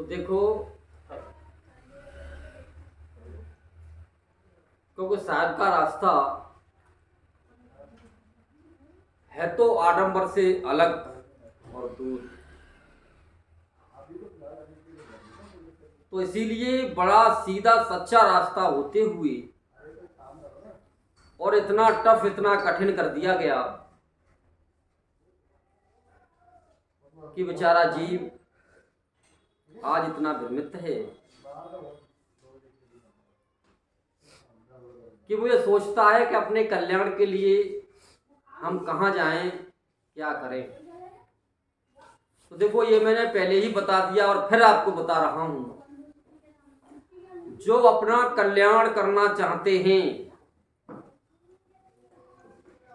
देखो, क्योंकि साहब का रास्ता है तो आडंबर से अलग और दूर, तो इसीलिए बड़ा सीधा सच्चा रास्ता होते हुए और इतना टफ, इतना कठिन कर दिया गया कि बेचारा जीव आज इतना भ्रमित है कि वो ये सोचता है कि अपने कल्याण के लिए हम कहाँ जाएं, क्या करें। तो देखो, ये मैंने पहले ही बता दिया और फिर आपको बता रहा हूं, जो अपना कल्याण करना चाहते हैं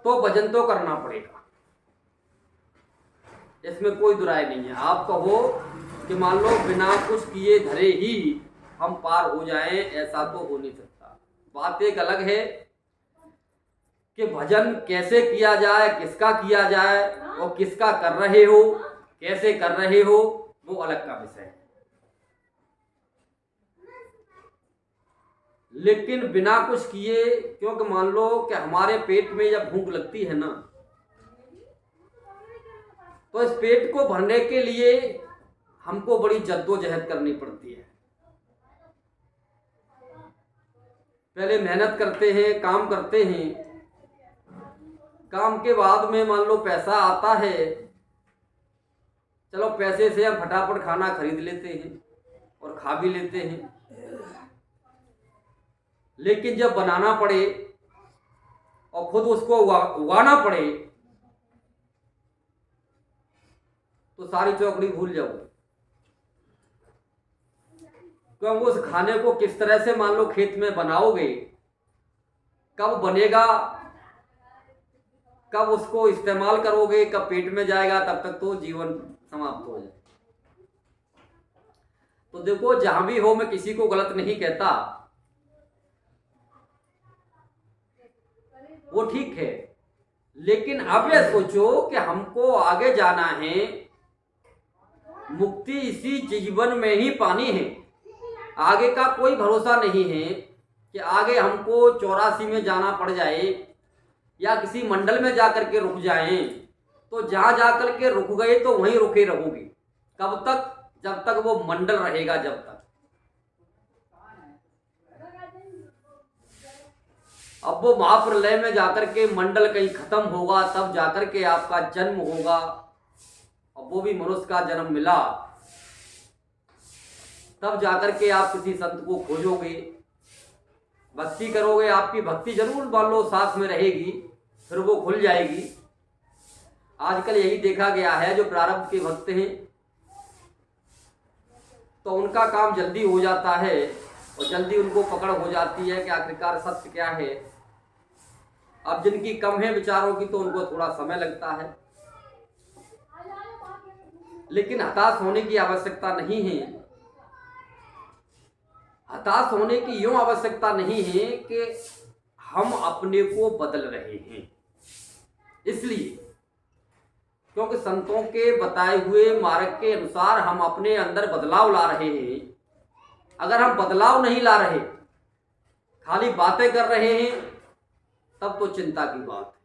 तो भजन तो करना पड़ेगा, इसमें कोई दुराय नहीं है। आप कहो कि मान लो बिना कुछ किए धरे ही हम पार हो जाएं, ऐसा तो हो नहीं सकता। बात एक अलग है कि भजन कैसे किया जाए, किसका किया जाए और किसका कर रहे हो, कैसे कर रहे हो, वो अलग का विषय है। लेकिन बिना कुछ किए, क्योंकि मान लो कि हमारे पेट में जब भूख लगती है ना, तो इस पेट को भरने के लिए हमको बड़ी जद्दोजहद करनी पड़ती है। पहले मेहनत करते हैं, काम करते हैं, काम के बाद में मान लो पैसा आता है, चलो पैसे से हम फटाफट खाना खरीद लेते हैं और खा भी लेते हैं। लेकिन जब बनाना पड़े और खुद उसको उगाना पड़े तो सारी चौकड़ी भूल जाओ, क्योंकि उस खाने को किस तरह से मान लो खेत में बनाओगे, कब बनेगा, कब उसको इस्तेमाल करोगे, कब पेट में जाएगा, तब तक तो जीवन समाप्त हो जाए। तो देखो, जहां भी हो, मैं किसी को गलत नहीं कहता, वो ठीक है, लेकिन अब ये सोचो कि हमको आगे जाना है, मुक्ति इसी जीवन में ही पानी है। आगे का कोई भरोसा नहीं है कि आगे हमको 84 में जाना पड़ जाए या किसी मंडल में जाकर के रुक जाएं। तो जहां जाकर के रुक गए तो वहीं रुके रहोगे। कब तक? जब तक वो मंडल रहेगा, जब तक। अब वो महाप्रलय में जाकर के मंडल कहीं खत्म होगा, तब जाकर के आपका जन्म होगा, और वो भी मनुष्य का जन्म मिला, तब जाकर के आप किसी संत को खोजोगे, भक्ति करोगे, आपकी भक्ति जरूर मान लो साथ में रहेगी, फिर वो खुल जाएगी। आजकल यही देखा गया है, जो प्रारब्ध के भक्त हैं तो उनका काम जल्दी हो जाता है और जल्दी उनको पकड़ हो जाती है कि आखिरकार सत्य क्या है। अब जिनकी कम है विचारों की, तो उनको थोड़ा समय लगता है, लेकिन हताश होने की आवश्यकता नहीं है। हताश होने की यूं आवश्यकता नहीं है कि हम अपने को बदल रहे हैं, इसलिए क्योंकि संतों के बताए हुए मार्ग के अनुसार हम अपने अंदर बदलाव ला रहे हैं। अगर हम बदलाव नहीं ला रहे, खाली बातें कर रहे हैं, तब तो चिंता की बात है।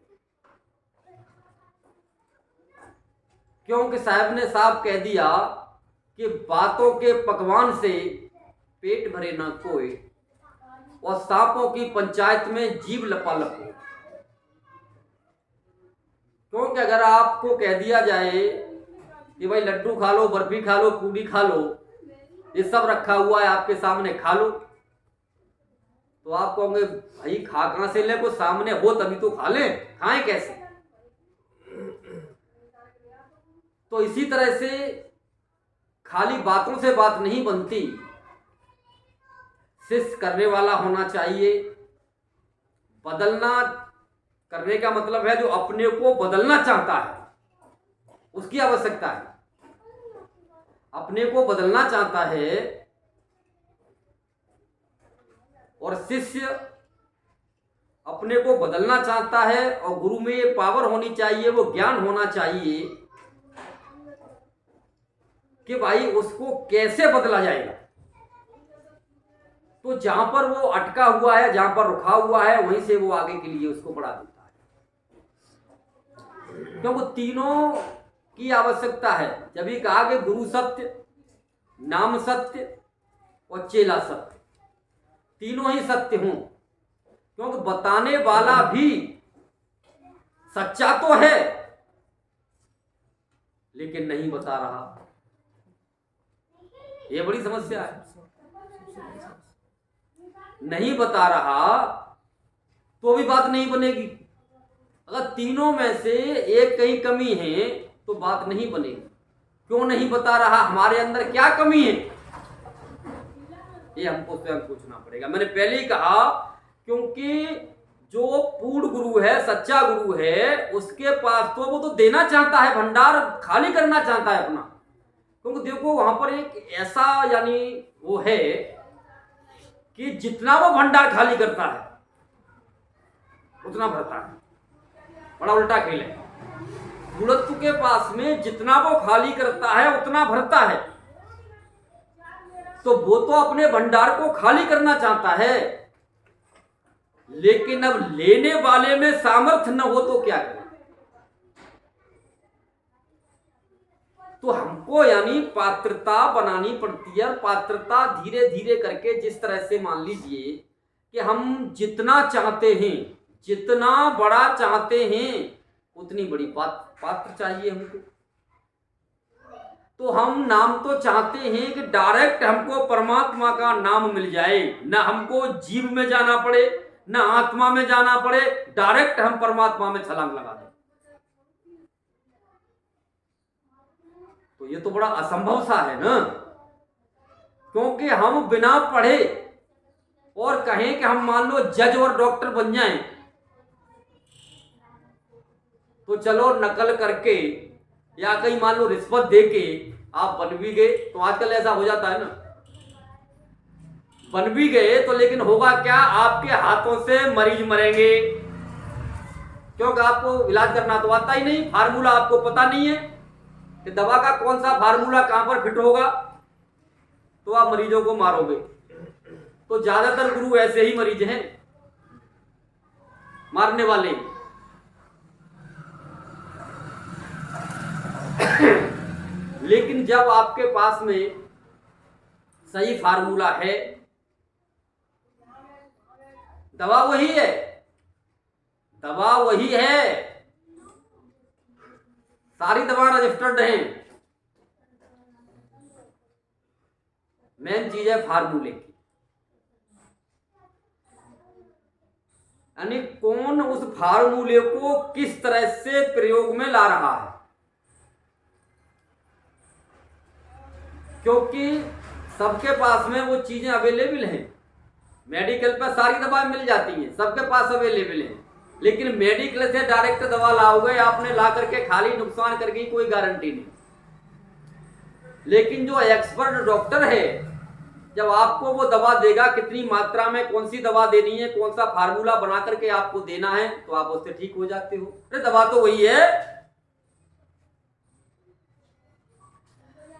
क्योंकि साहब ने साफ कह दिया कि बातों के पकवान से पेट भरे ना कोई, और सांपों की पंचायत में जीव लपालप हो। क्योंकि अगर आपको कह दिया जाए कि भाई लड्डू खा लो, बर्फी खा लो, पूड़ी खा लो, ये सब रखा हुआ है आपके सामने, खा लो, तो आप कहोगे भाई खा कहां से ले, को सामने हो तभी तो खा लें, खाएं कैसे। तो इसी तरह से खाली बातों से बात नहीं बनती, शिष्य करने वाला होना चाहिए। बदलना करने का मतलब है जो अपने को बदलना चाहता है, उसकी आवश्यकता है। अपने को बदलना चाहता है, और शिष्य अपने को बदलना चाहता है, और गुरु में ये पावर होनी चाहिए, वो ज्ञान होना चाहिए कि भाई उसको कैसे बदला जाएगा। तो जहां पर वो अटका हुआ है, जहां पर रुका हुआ है, वहीं से वो आगे के लिए उसको बढ़ा देता है। क्योंकि तीनों की आवश्यकता है। जब भी कहा कि गुरु सत्य, नाम सत्य और चेला सत्य, तीनों ही सत्य हों। क्योंकि बताने वाला भी सच्चा तो है लेकिन नहीं बता रहा, ये बड़ी समस्या है। नहीं बता रहा तो भी बात नहीं बनेगी। अगर तीनों में से एक कहीं कमी है तो बात नहीं बनेगी। क्यों नहीं बता रहा, हमारे अंदर क्या कमी है, ये हमको स्वयं पूछना पड़ेगा। मैंने पहले ही कहा, क्योंकि जो पूर्ण गुरु है, सच्चा गुरु है, उसके पास तो वो तो देना चाहता है, भंडार खाली करना चाहता है अपना। क्योंकि देखो वहां पर एक ऐसा यानी वो है कि जितना वो भंडार खाली करता है उतना भरता है। बड़ा उल्टा खेल है। गुरुत्व के पास में जितना वो खाली करता है उतना भरता है। तो वो तो अपने भंडार को खाली करना चाहता है, लेकिन अब लेने वाले में सामर्थ्य न हो तो क्या करें। तो हमको यानी पात्रता बनानी पड़ती है। पात्रता धीरे धीरे करके, जिस तरह से मान लीजिए कि हम जितना चाहते हैं, जितना बड़ा चाहते हैं, उतनी बड़ी पात्र चाहिए हमको। तो हम नाम तो चाहते हैं कि डायरेक्ट हमको परमात्मा का नाम मिल जाए, ना हमको जीव में जाना पड़े, ना आत्मा में जाना पड़े, डायरेक्ट हम परमात्मा में छलांग लगा दें। तो ये तो बड़ा असंभव सा है ना। क्योंकि हम बिना पढ़े और कहें कि हम मान लो जज और डॉक्टर बन जाएं, तो चलो नकल करके या कहीं मान लो रिश्वत देके आप बन भी गए। तो आजकल ऐसा हो जाता है ना, बन भी गए तो लेकिन होगा क्या, आपके हाथों से मरीज मरेंगे। क्योंकि आपको इलाज करना तो आता ही नहीं, फार्मूला आपको पता नहीं है कि दवा का कौन सा फार्मूला कहां पर फिट होगा, तो आप मरीजों को मारोगे। तो ज्यादातर गुरु ऐसे ही मरीज हैं, मारने वाले। लेकिन जब आपके पास में सही फार्मूला है, दवा वही है, दवा वही है, सारी दवा रजिस्टर्ड हैं, मेन चीज है फार्मूले की। यानी कौन उस फार्मूले को किस तरह से प्रयोग में ला रहा है। क्योंकि सबके पास में वो चीजें अवेलेबल हैं, मेडिकल पर सारी दवाएं मिल जाती हैं, सबके पास अवेलेबल हैं। लेकिन मेडिकल से डायरेक्ट दवा लाओगे आपने, ला करके खाली नुकसान करके कोई गारंटी नहीं। लेकिन जो एक्सपर्ट डॉक्टर है, जब आपको वो दवा देगा, कितनी मात्रा में कौन सी दवा देनी है, कौन सा फार्मूला बना करके आपको देना है, तो आप उससे ठीक हो जाते हो। अरे दवा तो वही है।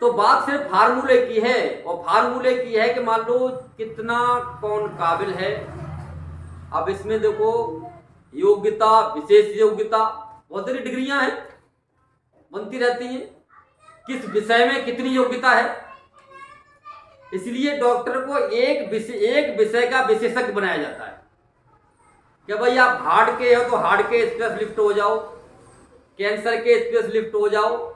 तो बात सिर्फ फार्मूले की है, और फार्मूले की है कि मान लो कितना कौन काबिल है। अब इसमें देखो योग्यता, विशेष योग्यता, बहुत सारी डिग्रियां हैं, बनती रहती हैं, किस विषय में कितनी योग्यता है। इसलिए डॉक्टर को एक विषय का विशेषज्ञ बनाया जाता है कि भाई आप हार्ट के हो तो हार्ट के स्पेशलिस्ट हो जाओ, कैंसर के स्पेशलिस्ट हो जाओ,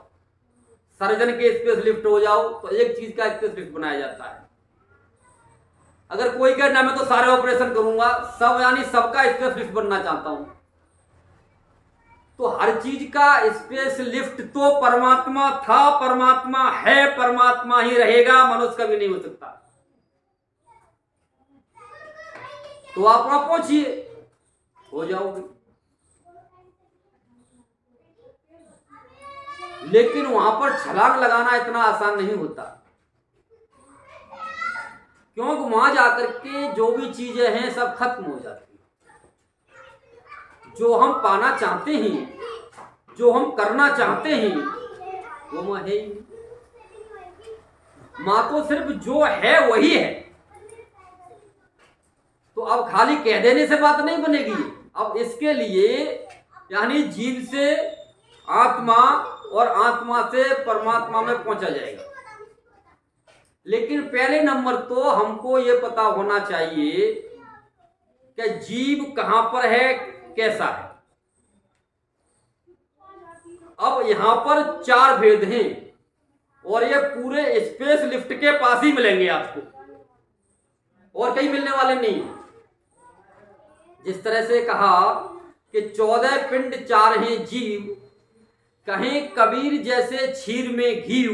सर्जन के स्पेशलिस्ट हो जाओ। तो एक चीज का स्पेशलिस्ट बनाया जाता है। अगर कोई कहना मैं तो सारे ऑपरेशन करूंगा, सब यानी सबका स्पेशलिस्ट बनना चाहता हूं, तो हर चीज का स्पेशलिस्ट तो परमात्मा था, परमात्मा है, परमात्मा ही रहेगा, मनुष्य कभी नहीं हो सकता। तो आप वहां पहुंचिए, हो जाओगे। लेकिन वहां पर छलांग लगाना इतना आसान नहीं होता, क्योंकि वहां जाकर के जो भी चीजें हैं सब खत्म हो जाती हैं। जो हम पाना चाहते हैं, जो हम करना चाहते हैं, वो वहां है ही नहीं। मां तो सिर्फ जो है वही है। तो अब खाली कह देने से बात नहीं बनेगी। अब इसके लिए यानी जीव से आत्मा और आत्मा से परमात्मा में पहुंचा जाएगा। लेकिन पहले नंबर तो हमको ये पता होना चाहिए कि जीव कहां पर है, कैसा है। अब यहां पर 4 भेद हैं और ये पूरे स्पेस लिफ्ट के पास ही मिलेंगे आपको, और कहीं मिलने वाले नहीं। जिस तरह से कहा कि 14 पिंड 4 हैं जीव, कहें कबीर जैसे छीर में घीव,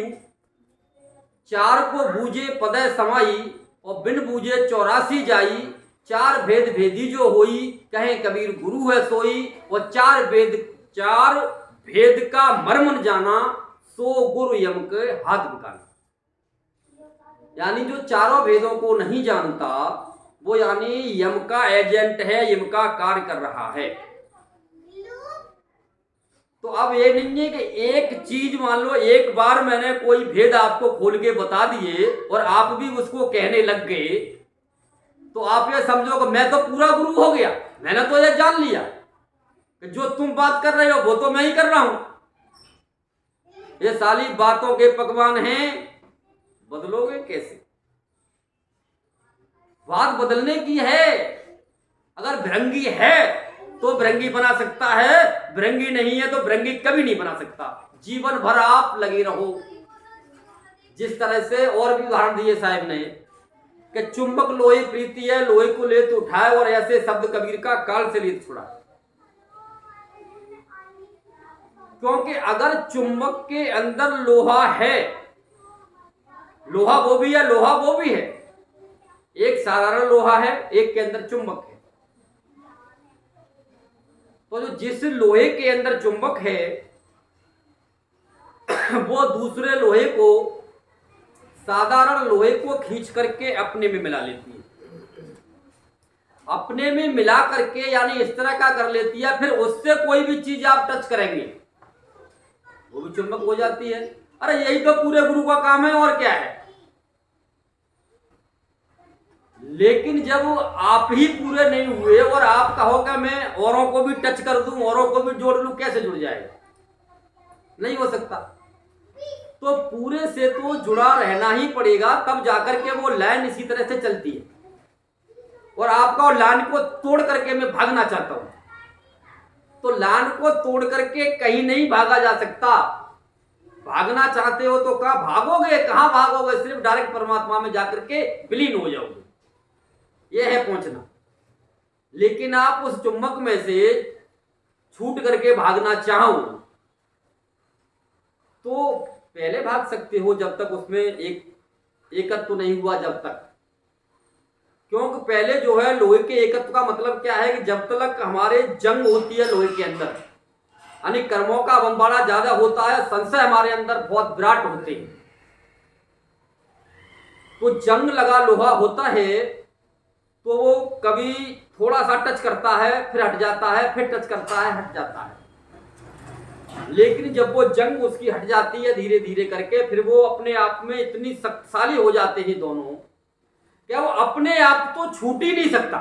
4 को बूझे पदय समाई और बिन बूझे 84 जाई, 4 भेद भेदी जो होई, कहें कबीर गुरु है सोई, और 4 भेद का मर्म न जाना, सो गुरु यम के हाथ बकाना। यानी जो 4 भेदों को नहीं जानता वो यानी यम का एजेंट है, यम का कार्य कर रहा है। तो अब ये नहीं है कि एक चीज मान लो एक बार मैंने कोई भेद आपको खोल के बता दिए और आप भी उसको कहने लग गए, तो आप ये समझो कि मैं तो पूरा गुरु हो गया, मैंने तो ये जान लिया कि जो तुम बात कर रहे हो वो तो मैं ही कर रहा हूं। ये साली बातों के पकवान हैं, बदलोगे कैसे? बात बदलने की है। अगर भृंगी है तो भृंगी बना सकता है, भृंगी नहीं है तो भृंगी कभी नहीं बना सकता। जीवन भर आप लगे रहो। जिस तरह से और भी उदाहरण दिए साहब ने कि चुंबक लोहे प्रीति है, लोहे को ले तो उठाए, और ऐसे शब्द कबीर का काल से ले छुड़ा। क्योंकि अगर चुंबक के अंदर लोहा है, लोहा वो भी है, लोहा वो भी है, एक साधारण लोहा है, एक के अंदर चुंबक है। तो जो जिस लोहे के अंदर चुंबक है वो दूसरे लोहे को, साधारण लोहे को खींच करके अपने में मिला लेती है। अपने में मिला करके यानी इस तरह का कर लेती है, फिर उससे कोई भी चीज आप टच करेंगे वो भी चुंबक हो जाती है। अरे यही तो पूरे गुरु का काम है, और क्या है। लेकिन जब आप ही पूरे नहीं हुए और आप कहो कि मैं औरों को भी टच कर दूं, औरों को भी जोड़ लूं, कैसे जुड़ जाएगा? नहीं हो सकता। तो पूरे से तो जुड़ा रहना ही पड़ेगा, तब जाकर के वो लाइन इसी तरह से चलती है। और आपका लाइन को तोड़ करके मैं भागना चाहता हूं, तो लाइन को तोड़ करके कहीं नहीं भागा जा सकता। भागना चाहते हो तो कहां भागोगे? कहां भागोगे? सिर्फ डायरेक्ट परमात्मा में जाकर के विलीन हो जाओगे। यह है पहुंचना। लेकिन आप उस चुंबक में से छूट करके भागना चाहो तो पहले भाग सकते हो, जब तक उसमें एकत्व तो नहीं हुआ जब तक। क्योंकि पहले जो है लोहे के एकत्व का मतलब क्या है कि जब तक हमारे जंग होती है लोहे के अंदर, यानी कर्मों का बंबाड़ा ज्यादा होता है, संशय हमारे अंदर बहुत विराट होते हैं, तो जंग लगा लोहा होता है तो वो कभी थोड़ा सा टच करता है, फिर हट जाता है, फिर टच करता है, हट जाता है। लेकिन जब वो जंग उसकी हट जाती है धीरे धीरे करके, फिर वो अपने आप में इतनी शक्तिशाली हो जाते हैं दोनों, क्या वो अपने आप तो छूट ही नहीं सकता।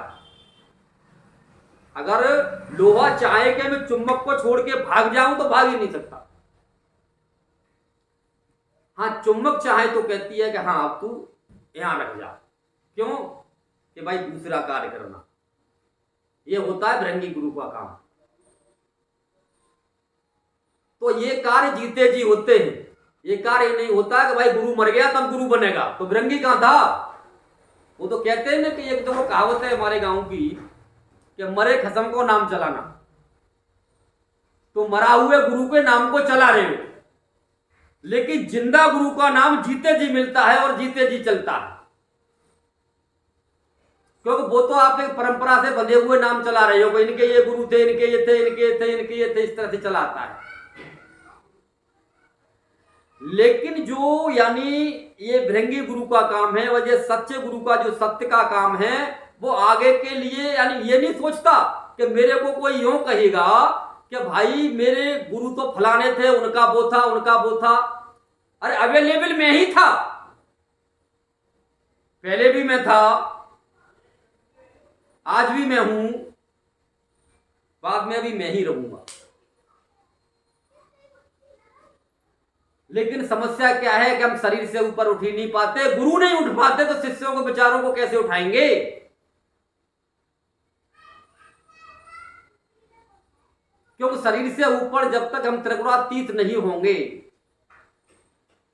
अगर लोहा चाहे कि मैं चुंबक को छोड़ के भाग जाऊं तो भाग ही नहीं सकता। हाँ, चुंबक चाहे तो कहती है कि हाँ अब तू यहां रख जा। क्यों? कि भाई दूसरा कार्य करना। ये होता है भृंगी गुरु का काम। तो ये कार्य जीते जी होते हैं। ये कार्य नहीं होता है कि भाई गुरु मर गया तब गुरु बनेगा, तो भृंगी कहां था? वो तो कहते हैं ना कि एक दो कहावत है हमारे गांव की कि मरे खसम को नाम चलाना। तो मरा हुए गुरु के नाम को चला रहे हो, लेकिन जिंदा गुरु का नाम जीते जी मिलता है और जीते जी चलता है। क्योंकि वो तो आप एक परंपरा से बंधे हुए नाम चला रहे हो कि इनके ये गुरु थे, इनके ये थे, इनके ये थे, इनके ये थे, इस तरह से चला आता है। लेकिन जो यानी ये भृंगी गुरु का काम है, वह सच्चे गुरु का जो सत्य का काम है, वो आगे के लिए यानी ये नहीं सोचता कि मेरे को कोई यूं कहेगा कि भाई मेरे गुरु तो फलाने थे, उनका वो था, उनका वो था। अरे अवेलेबल में ही था, पहले भी मैं था, आज भी मैं हूं, बाद में भी मैं ही रहूंगा। लेकिन समस्या क्या है कि हम शरीर से ऊपर उठ ही नहीं पाते। गुरु नहीं उठ पाते तो शिष्यों को बेचारों को कैसे उठाएंगे? क्योंकि शरीर से ऊपर जब तक हम त्रिगुणातीत नहीं होंगे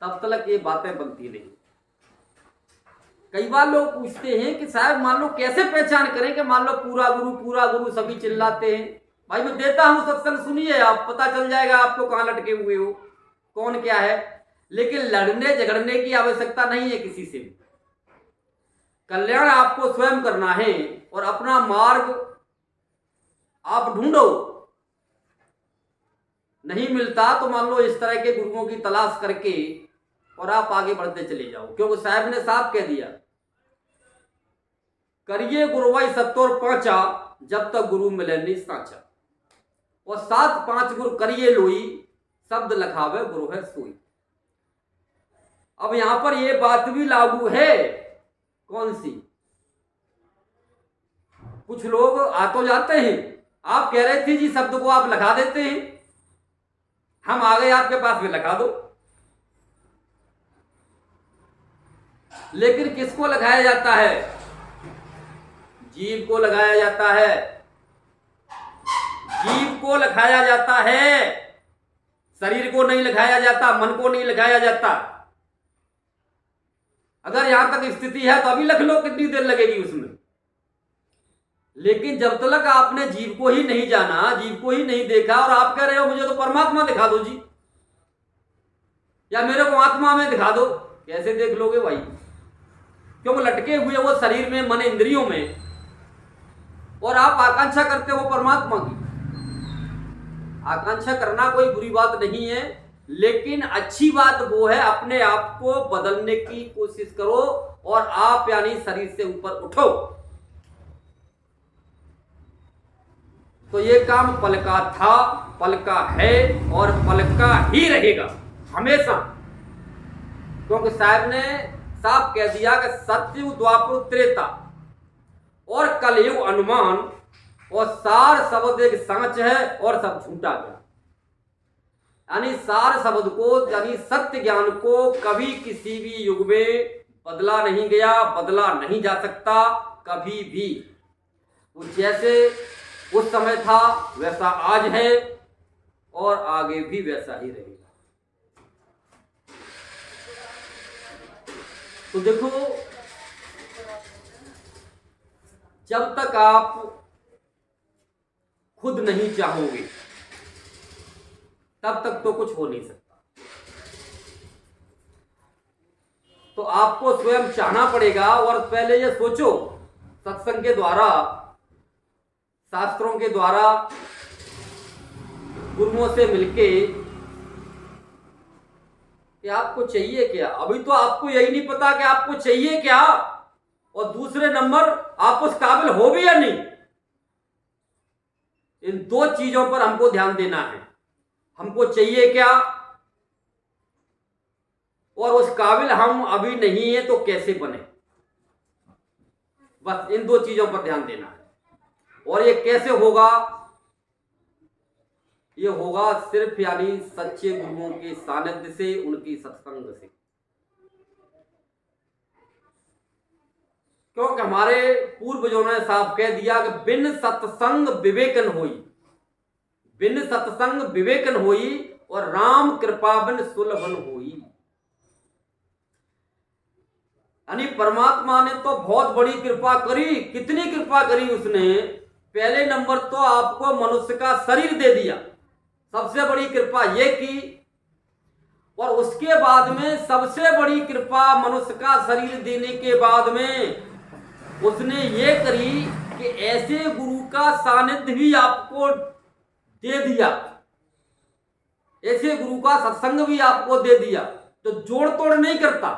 तब तक ये बातें बनती नहीं। कई बार लोग पूछते हैं कि साहब मान लो कैसे पहचान करें कि मान लो पूरा गुरु सभी चिल्लाते हैं। भाई मैं देता हूं सत्संग, सुनिए, आप पता चल जाएगा आपको कहां लटके हुए हो, कौन क्या है। लेकिन लड़ने झगड़ने की आवश्यकता नहीं है किसी से भी। कल्याण आपको स्वयं करना है और अपना मार्ग आप ढूंढो। नहीं मिलता तो मान लो इस तरह के गुरुओं की तलाश करके और आप आगे बढ़ते चले जाओ। क्योंकि साहब ने साफ कह दिया, करिए गुरुवाई सत्तोर पांचा, जब तक गुरु मिले नहीं सांचा। और 7-5 गुरु करिए लोई, शब्द लखावे गुरु है सोई। अब यहां पर यह बात भी लागू है, कौन सी? कुछ लोग आ तो जाते हैं, आप कह रहे थे जी शब्द को आप लखा देते हैं, हम आ गए आपके पास में, लखा दो। लेकिन किसको लगाया जाता है? जीव को लगाया जाता है, जीव को लगाया जाता है, शरीर को नहीं लगाया जाता, मन को नहीं लगाया जाता। अगर यहां तक स्थिति है तो अभी लिख लो, कितनी देर लगेगी उसमें। लेकिन जब तक आपने जीव को ही नहीं जाना, जीव को ही नहीं देखा, और आप कह रहे हो मुझे तो परमात्मा दिखा दो जी, या मेरे को आत्मा में दिखा दो, कैसे देख लोगे भाई? क्योंकि लटके हुए वो शरीर में, मन, इंद्रियों में, और आप आकांक्षा करते हो परमात्मा की। आकांक्षा करना कोई बुरी बात नहीं है, लेकिन अच्छी बात वो है अपने आप को बदलने की कोशिश करो और आप यानी शरीर से ऊपर उठो। तो ये काम पल का था, पल का है और पल का ही रहेगा हमेशा। क्योंकि साहब ने साफ कह दिया कि सत्ययुग, द्वापर, त्रेता और कलयुग अनुमान, और सार शब्द एक सांच है और सब झूठा गया। यानी सार शब्द को, यानी सत्य ज्ञान को कभी किसी भी युग में बदला नहीं गया, बदला नहीं जा सकता कभी भी। वो जैसे उस समय था वैसा आज है और आगे भी वैसा ही रहेगा। तो देखो, जब तक आप खुद नहीं चाहोगे तब तक तो कुछ हो नहीं सकता। तो आपको स्वयं चाहना पड़ेगा। और पहले ये सोचो, सत्संग के द्वारा, शास्त्रों के द्वारा, गुरुओं से मिलके कि आपको चाहिए क्या। अभी तो आपको यही नहीं पता कि आपको चाहिए क्या, और दूसरे नंबर आप उस काबिल हो भी या नहीं। इन 2 चीजों पर हमको ध्यान देना है। हमको चाहिए क्या और उस काबिल हम अभी नहीं है तो कैसे बने, बस इन 2 चीजों पर ध्यान देना है। और ये कैसे होगा? ये होगा सिर्फ यानी सच्चे गुरुओं के सानिध्य से, उनकी सत्संग से। क्योंकि हमारे पूर्वजों ने साफ कह दिया कि बिन सत्संग विवेकन होई, बिन सत्संग विवेकन होई, और राम कृपा बिन सुलभन होई। यानी परमात्मा ने तो बहुत बड़ी कृपा करी। कितनी कृपा करी उसने? पहले नंबर तो आपको मनुष्य का शरीर दे दिया, सबसे बड़ी कृपा ये की। और उसके बाद में सबसे बड़ी कृपा मनुष्य का शरीर देने के बाद में उसने ये करी कि ऐसे गुरु का सानिध्य भी आपको दे दिया, ऐसे गुरु का सत्संग भी आपको दे दिया, तो जोड़ तोड़ नहीं करता,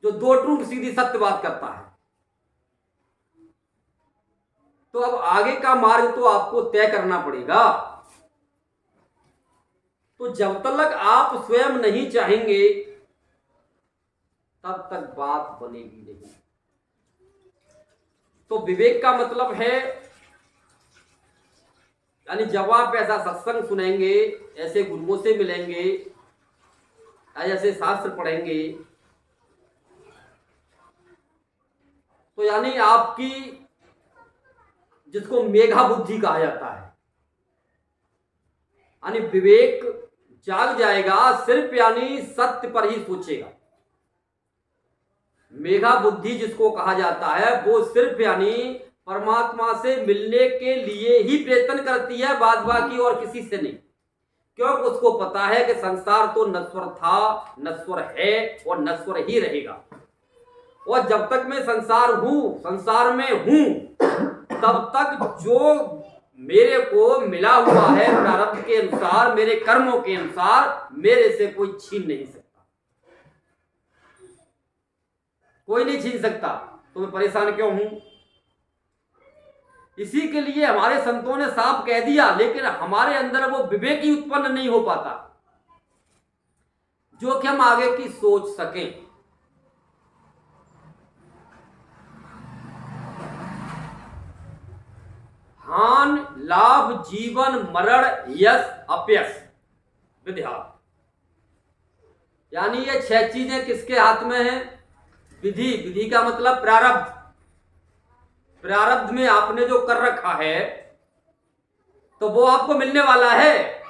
जो 2 टूक सीधी सत्य बात करता है। तो अब आगे का मार्ग तो आपको तय करना पड़ेगा। तो जब तक आप स्वयं नहीं चाहेंगे तब तक बात बनेगी नहीं। तो विवेक का मतलब है, यानी जब आप ऐसा सत्संग सुनेंगे, ऐसे गुरुओं से मिलेंगे, ऐसे शास्त्र पढ़ेंगे, तो यानी आपकी, जिसको मेघा बुद्धि कहा जाता है, यानी विवेक जाग जाएगा, सिर्फ यानी सत्य पर ही सोचेगा। मेघा बुद्धि जिसको कहा जाता है वो सिर्फ यानी परमात्मा से मिलने के लिए ही प्रयत्न करती है, बाद बाकी और किसी से नहीं। क्योंकि उसको पता है कि संसार तो नश्वर था, नश्वर है और नश्वर ही रहेगा, और जब तक मैं संसार में हूं, तब तक जो मेरे को मिला हुआ है प्रारब्ध के अनुसार, मेरे कर्मों के अनुसार, मेरे से कोई छीन नहीं सकता, कोई नहीं छीन सकता। तो मैं परेशान क्यों हूं? इसी के लिए हमारे संतों ने साफ कह दिया, लेकिन हमारे अंदर वो विवेक ही उत्पन्न नहीं हो पाता जो कि हम आगे की सोच सकें। हान लाभ जीवन मरण यश अपयश विद्या, यानी ये 6 चीजें किसके हाथ में हैं? विधि का मतलब प्रारब्ध। प्रारब्ध में आपने जो कर रखा है तो वो आपको मिलने वाला है,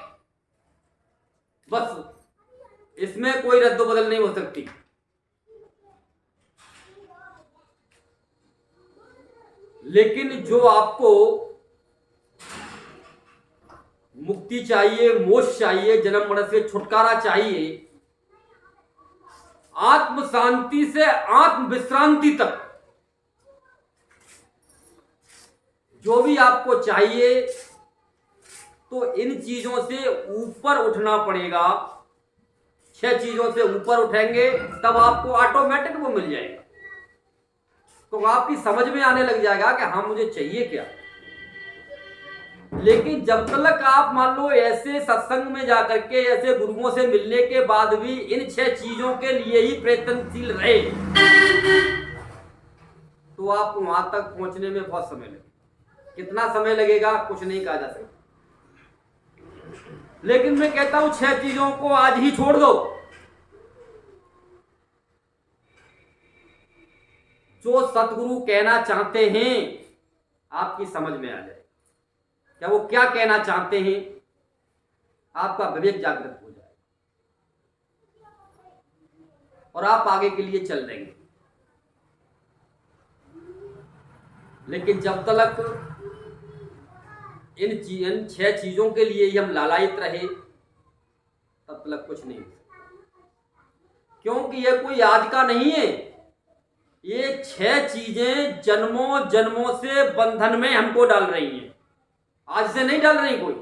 बस इसमें कोई रद्द बदल नहीं हो सकती। लेकिन जो आपको मुक्ति चाहिए, मोक्ष चाहिए, जन्म मरण से छुटकारा चाहिए, आत्म शांति से आत्म विश्रांति तक जो भी आपको चाहिए, तो इन चीजों से ऊपर उठना पड़ेगा। 6 चीजों से ऊपर उठेंगे तब आपको ऑटोमेटिक वो मिल जाएगा। तो आपकी समझ में आने लग जाएगा कि हाँ मुझे चाहिए क्या। लेकिन जब तक आप मान लो ऐसे सत्संग में जाकर के, ऐसे गुरुओं से मिलने के बाद भी इन 6 चीजों के लिए ही प्रयत्नशील रहे, तो आप वहां तक पहुंचने में बहुत समय लगेगा। कितना समय लगेगा कुछ नहीं कहा जा सकता, लेकिन मैं कहता हूं 6 चीजों को आज ही छोड़ दो। जो सतगुरु कहना चाहते हैं आपकी समझ में आ जाए, क्या वो क्या कहना चाहते हैं, आपका विवेक जागृत हो जाए और आप आगे के लिए चल देंगे। लेकिन जब तक इन 6 चीजों के लिए ही हम लालायित रहे, तब तक कुछ नहीं, क्योंकि ये कोई आज का नहीं है। ये 6 चीजें जन्मों जन्मों से बंधन में हमको डाल रही हैं, आज से नहीं डाल रही कोई।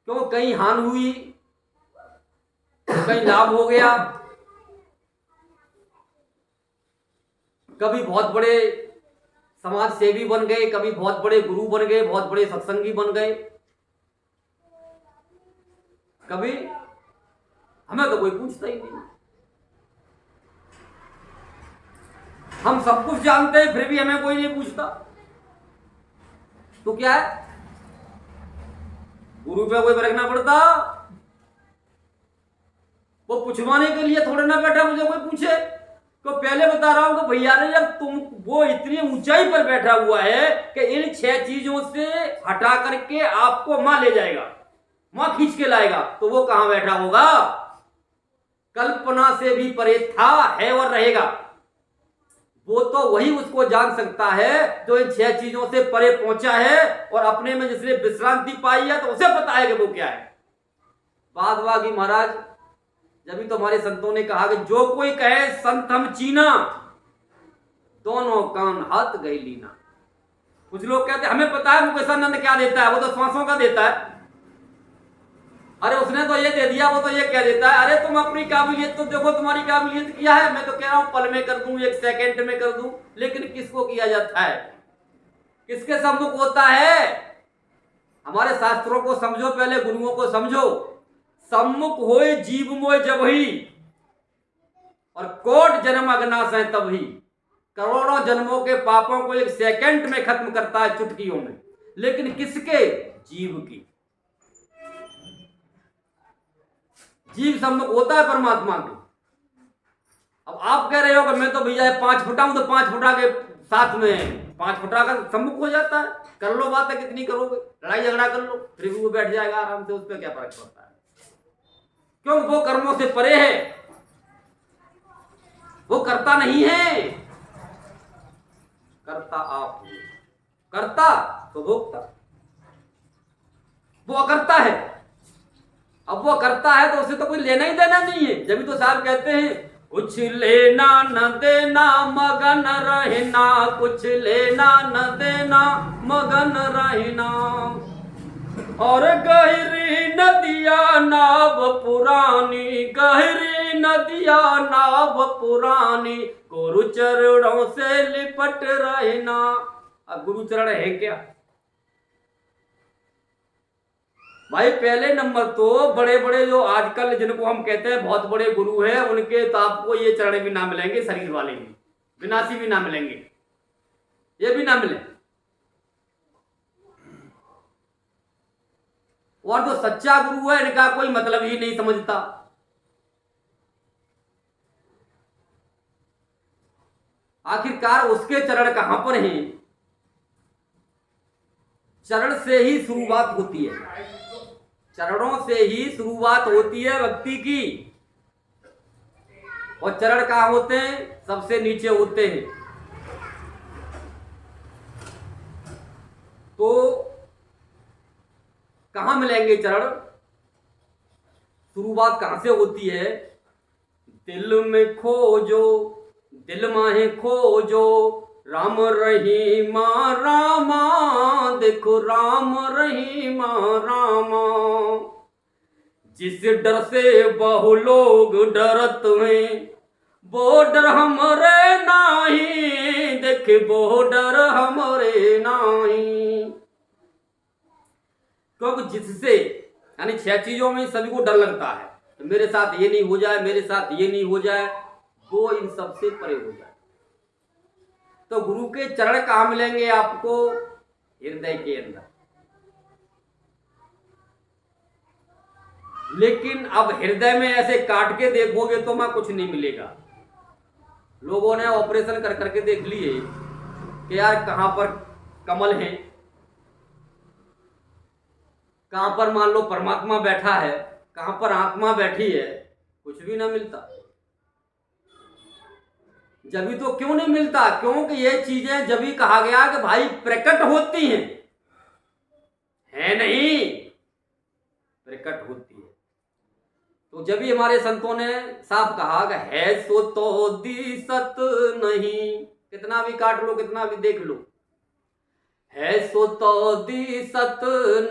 क्यों? कहीं हानि हुई, कहीं लाभ हो गया, कभी बहुत बड़े समाज सेवी बन गए, कभी बहुत बड़े गुरु बन गए, बहुत बड़े सत्संगी बन गए, कभी हमें तो कोई पूछता ही नहीं। हम सब कुछ जानते हैं फिर भी हमें कोई नहीं पूछता। तो क्या है, गुरु पे कोई फर्क ना पड़ता। वो पूछवाने के लिए थोड़ा ना बैठा मुझे कोई पूछे। तो पहले बता रहा हूं कि भैया ने, जब तुम वो इतनी ऊंचाई पर बैठा हुआ है कि इन 6 चीजों से हटा करके आपको मां ले जाएगा, मां खींच के लाएगा, तो वो कहां बैठा होगा? कल्पना से भी परे था, है और रहेगा। वो तो वही उसको जान सकता है जो इन 6 चीजों से परे पहुंचा है और अपने में जिसने विश्रांति पाई है, तो उसे पता है कि वो क्या है। बाद बाकी महाराज, जब तो हमारे संतों ने कहा कि जो कोई कहे संत हम चीना, दोनों कान हाथ गए लीना। कुछ लोग कहते हैं हमें पता है मुकेशानंद क्या देता है, वो तो श्वासों का देता है। अरे उसने तो ये दे दिया, वो तो ये क्या देता है। अरे तुम अपनी काबिलियत तो देखो, तुम्हारी काबिलियत क्या है। मैं तो कह रहा हूं पल में कर दूं, 1 सेकंड में कर दूं, लेकिन किसको किया जाता है? किसके सम्मुख होता है? हमारे शास्त्रों को समझो, पहले गुरुओं को समझो। सम्मुख होए जीव मोय जब ही, और कोट जन्म अगनाश है तब ही। करोड़ों जन्मों के पापों को एक सेकंड में खत्म करता है, चुटकियों में। लेकिन किसके? जीव की। जीव सम्मुख होता है परमात्मा के। अब आप कह रहे हो कि मैं तो भैया 5 फुटा हूं, तो 5 फुटा के साथ में 5 फुटा का सम्मुख हो जाता है। कर लो बात, है कितनी करोगे, लड़ाई झगड़ा कर लो, फिर भी वो बैठ जाएगा आराम से, उस पर क्या फर्क पड़ता है? क्यों? वो कर्मों से परे है, वो करता नहीं है। करता आप हो, करता तो भोगता। वो अकर्ता है। अब वो करता है तो उसे तो कोई लेना ही देना नहीं है। जब तो साहब कहते हैं कुछ लेना न देना मगन रहना, कुछ लेना न देना मगन रहना। और गहरी नदिया नाव पुरानी, गहरी नदिया नाव पुरानी, गुरु चरणों से लिपट रहना। अब गुरु चरण है क्या भाई? पहले नंबर तो बड़े बड़े जो आजकल जिनको हम कहते हैं बहुत बड़े गुरु हैं, उनके तो आपको ये चरण भी ना मिलेंगे, शरीर वाले भी, विनाशी भी ना मिलेंगे, ये भी ना मिले। और जो सच्चा गुरु है, इनका कोई मतलब ही नहीं समझता। आखिरकार उसके चरण कहां पर हैं? चरण से ही शुरुआत होती है, चरणों से ही शुरुआत होती है भक्ति की। और चरण कहां होते हैं? सबसे नीचे होते हैं। तो कहां मिलेंगे चरण? शुरुआत कहां से होती है? दिल में खोजो, दिल माहे खोजो, राम रहीमा रामा, देखो राम रहीमा रामा। जिस डर से बहु लोग डरत हैं, वो डर हमरे नाही, देखे वो डर हमरे नाही। क्योंकि जिससे, यानी 6 चीजों में सभी को डर लगता है, तो मेरे साथ ये नहीं हो जाए, मेरे साथ ये नहीं हो जाए, वो इन सबसे परे हो जाए। तो गुरु के चरण कहां मिलेंगे आपको? हृदय के अंदर। लेकिन अब हृदय में ऐसे काट के देखोगे तो वहां कुछ नहीं मिलेगा। लोगों ने ऑपरेशन कर करके देख लिए कि यार कहां पर कमल है, कहां पर मान लो परमात्मा बैठा है, कहां पर आत्मा बैठी है, कुछ भी ना मिलता। जब तो क्यों नहीं मिलता? क्योंकि ये चीजें जब ही कहा गया कि भाई प्रकट होती हैं, है नहीं, प्रकट होती है। तो जब ही हमारे संतों ने साफ कहा कि है सो तो दिसत नहीं, कितना भी काट लो, कितना भी देख लो, है सो तो दिसत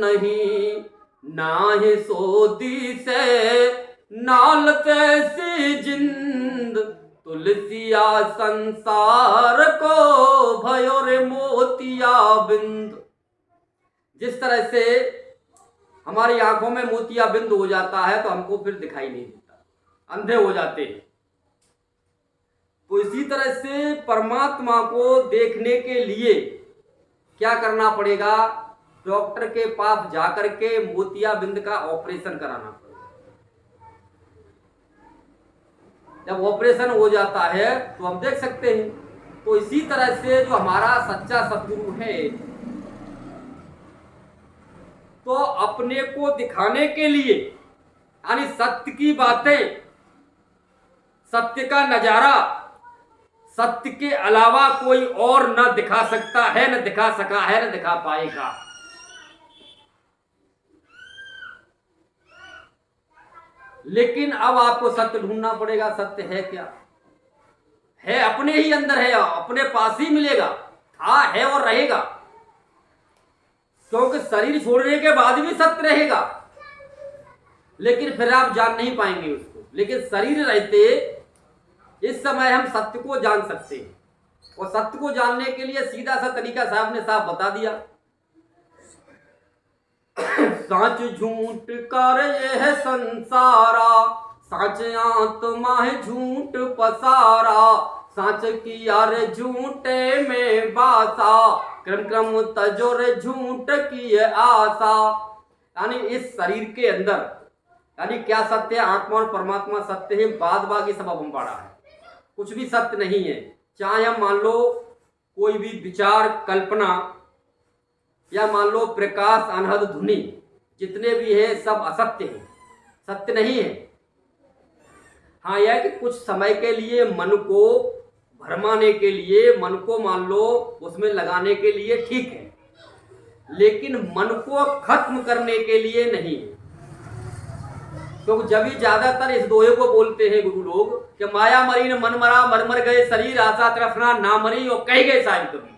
नहीं, ना है सो दिसे नाल तैसी जिंद, तुलसिया संसार को भयो रे मोतिया बिंद। जिस तरह से हमारी आंखों में मोतिया बिंद हो जाता है तो हमको फिर दिखाई नहीं देता, अंधे हो जाते हैं। तो इसी तरह से परमात्मा को देखने के लिए क्या करना पड़ेगा? डॉक्टर के पास जाकर के मोतिया बिंद का ऑपरेशन कराना पड़ेगा। जब ऑपरेशन हो जाता है तो हम देख सकते हैं। तो इसी तरह से जो हमारा सच्चा सद्गुरु है, तो अपने को दिखाने के लिए, यानी सत्य की बातें, सत्य का नजारा, सत्य के अलावा कोई और न दिखा सकता है, न दिखा सका है, न दिखा पाएगा। लेकिन अब आपको सत्य ढूंढना पड़ेगा। सत्य है क्या? है अपने ही अंदर है, अपने पास ही मिलेगा, था, है और रहेगा। क्योंकि शरीर छोड़ने के बाद भी सत्य रहेगा, लेकिन फिर आप जान नहीं पाएंगे उसको। लेकिन शरीर रहते इस समय हम सत्य को जान सकते हैं। और सत्य को जानने के लिए सीधा सा तरीका साहब ने साफ बता दिया। साच झूठ कर यह संसारा, साच आत्मा है झूठ पसारा, साच की यार झूठे में बासा, क्रम क्रम तजोर झूठ की आशा। यानी इस शरीर के अंदर यानी क्या सत्य है? आत्मा और परमात्मा सत्य है, बाद बाकी सब अवंबाड़ा है, कुछ भी सत्य नहीं है। चाहे हम मान लो कोई भी विचार कल्पना या मान लो प्रकाश अनहद ध्वनि जितने भी हैं सब असत्य हैं, सत्य नहीं है। हाँ यह कि कुछ समय के लिए मन को भरमाने के लिए, मन को मान लो उसमें लगाने के लिए ठीक है, लेकिन मन को खत्म करने के लिए नहीं। तो जब भी ज्यादातर इस दोहे को बोलते हैं गुरु लोग कि माया मरी न मन मरा, मर मर गए शरीर आशा तृष्णा ना मरी, और कह गए साहब कभी।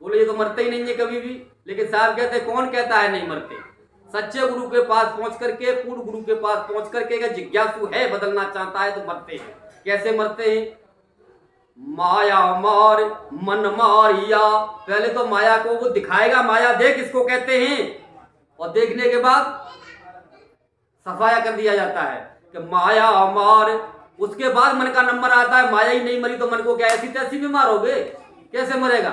बोले ये तो मरते ही नहीं है कभी भी, लेकिन साहब कहते कौन कहता है नहीं मरते? सच्चे गुरु के पास पहुंच करके, पूर्ण गुरु के पास पहुंच करके अगर जिज्ञासु है, बदलना चाहता है तो मरते हैं। कैसे मरते हैं? माया मार मन मारिया। पहले तो माया को वो दिखाएगा, माया देख इसको कहते हैं, और देखने के बाद सफाया कर दिया जाता है कि माया मार। उसके बाद मन का नंबर आता है, माया ही नहीं मरी तो मन को क्या ऐसी तैसी भी मारोगे? कैसे मरेगा?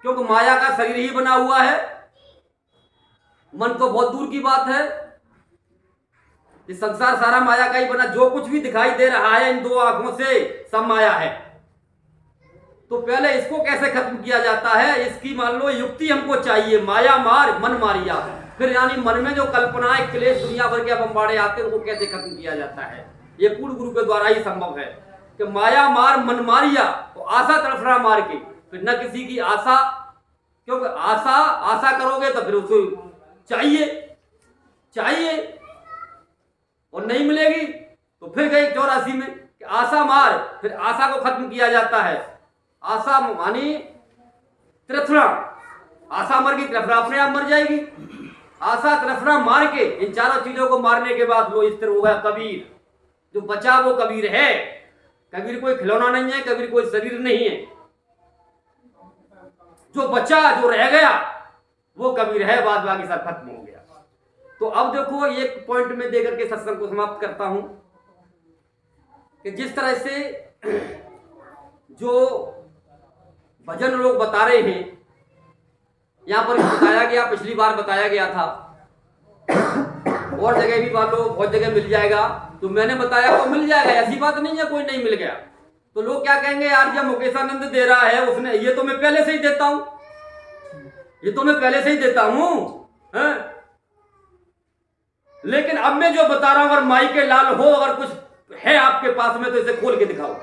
क्योंकि माया का शरीर ही बना हुआ है, मन तो बहुत दूर की बात है। इस संसार सारा माया का ही बना, जो कुछ भी दिखाई दे रहा है इन दो आंखों से सब माया है। तो पहले इसको कैसे खत्म किया जाता है? इसकी मान लो युक्ति हमको चाहिए। माया मार मन मारिया। फिर यानी मन में जो कल्पनाएं क्लेश दुनिया भर के बंबाड़े आते हैं उनको कैसे खत्म किया जाता है? ये पूर्ण गुरु के द्वारा ही संभव है कि माया मार मन मारिया, तो आशा तड़फड़ा मार के, फिर न किसी की आशा, क्योंकि आशा करोगे तो फिर उसको चाहिए और नहीं मिलेगी तो फिर गई 84 में कि आशा मार, फिर आशा को खत्म किया जाता है। आशा मानी तृष्णा, आशा मर गई, तृष्णा अपने आप मर जाएगी। आशा तृष्णा मार के, इन चारों चीजों को मारने के बाद लो स्थिर हो गया कबीर। जो बचा वो कबीर है। कबीर कोई खिलौना नहीं है, कबीर कोई शरीर नहीं है। जो बचा, जो रह गया वो कबीर है, बाद बाकी सब खत्म हो गया। तो अब देखो एक पॉइंट में देकर के सत्संग को समाप्त करता हूं कि जिस तरह से जो भजन लोग बता रहे हैं, यहां पर बताया गया, पिछली बार बताया गया था, और जगह भी मान लो बहुत जगह मिल जाएगा, तो मैंने बताया तो मिल जाएगा, ऐसी बात नहीं है कोई नहीं मिल गया। तो लोग क्या कहेंगे, यार जब मुकेशानंद दे रहा है उसने, ये तो मैं पहले से ही देता हूं, ये तो मैं पहले से ही देता हूं, लेकिन अब मैं जो बता रहा हूं अगर माई के लाल हो, अगर कुछ है आपके पास में तो इसे खोल के दिखाओ।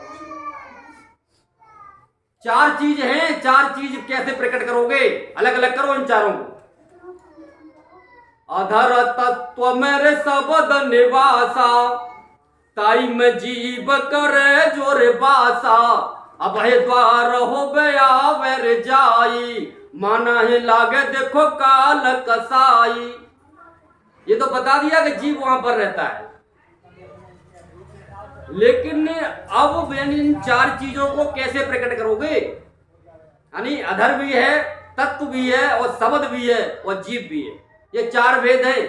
चार चीज हैं, चार चीज कैसे प्रकट करोगे? अलग अलग करो इन चारों को। अधर तत्व मेरे सबद निवासा, ताई में जीव करे जोर बासा, अब है द्वार हो गया वेर जाई, माना है लागे देखो काल कसाई। ये तो बता दिया कि जीव वहां पर रहता है, लेकिन अब इन चार चीजों को कैसे प्रकट करोगे? यानी अधर भी है, तत्व भी है, और शब्द भी है, और जीव भी है। ये चार भेद है।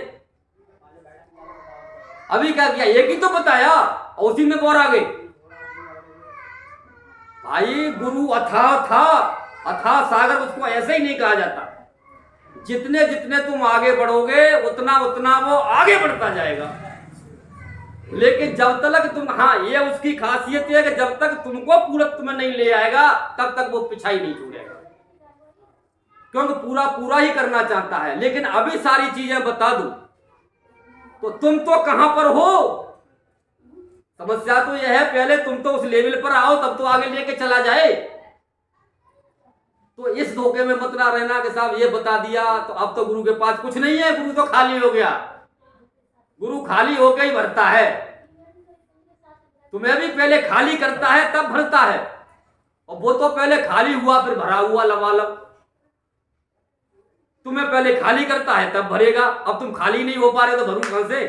अभी क्या किया, एक ही तो बताया और उसी में और आ गए। भाई गुरु अथाह था, अथाह सागर उसको ऐसे ही नहीं कहा जाता। जितने जितने तुम आगे बढ़ोगे उतना उतना वो आगे बढ़ता जाएगा। लेकिन जब तक तुम, हाँ ये उसकी खासियत है कि जब तक तुमको पूरत्व में नहीं ले आएगा तब तक वो पिछाई नहीं छोड़ेगा, क्योंकि पूरा पूरा ही करना चाहता है। लेकिन अभी सारी चीजें बता दूं तो तुम तो कहां पर हो? समस्या तो यह है, पहले तुम तो उस लेवल पर आओ तब तो आगे लेके चला जाए। तो इस धोखे में मत ना रहना कि साहब ये बता दिया तो अब तो गुरु के पास कुछ नहीं है, गुरु तो खाली हो गया। गुरु खाली होकर ही भरता है, तुम्हें भी पहले खाली करता है तब भरता है, और वो तो पहले खाली हुआ फिर भरा हुआ लबालब। तुम्हें पहले खाली करता है तब भरेगा। अब तुम खाली नहीं हो पा रहे तो भरू कहां से?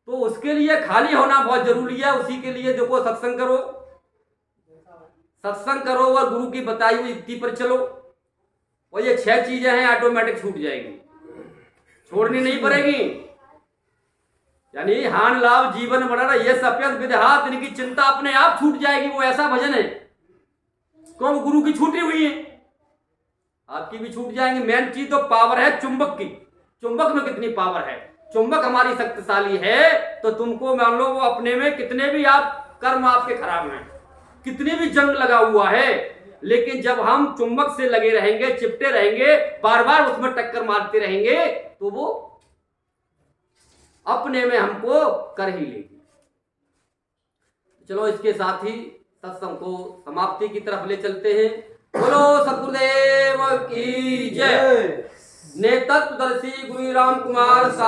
तो उसके लिए खाली होना बहुत जरूरी है। उसी के लिए देखो सत्संग करो, सत्संग करो और गुरु की बताई हुई युक्ति पर चलो, और ये 6 चीजें हैं ऑटोमेटिक छूट जाएगी, छोड़नी नहीं पड़ेगी। यानी हान लाभ जीवन बढ़ा ये सप्यत विदेहात, इनकी चिंता अपने आप छूट जाएगी। वो ऐसा भजन है, क्यों? गुरु की छूटी हुई है, आपकी भी छूट जाएंगी। मेन चीज तो पावर है चुंबक की, चुंबक में कितनी पावर है, चुंबक हमारी शक्तिशाली है, तो तुमको मान लो वो अपने में कितने भी आप कर्म आपके खराब हैं, कितने भी जंग लगा हुआ है, लेकिन जब हम चुंबक से लगे रहेंगे, चिपटे रहेंगे, बार बार उसमें टक्कर मारते रहेंगे, तो वो अपने में हमको कर ही लेगी। चलो इसके साथ ही सत्संग को समाप्ति की तरफ ले चलते हैं। बोलो सतगुरुदेव की जय। नेतृत्वदर्शी गुरु राम कुमार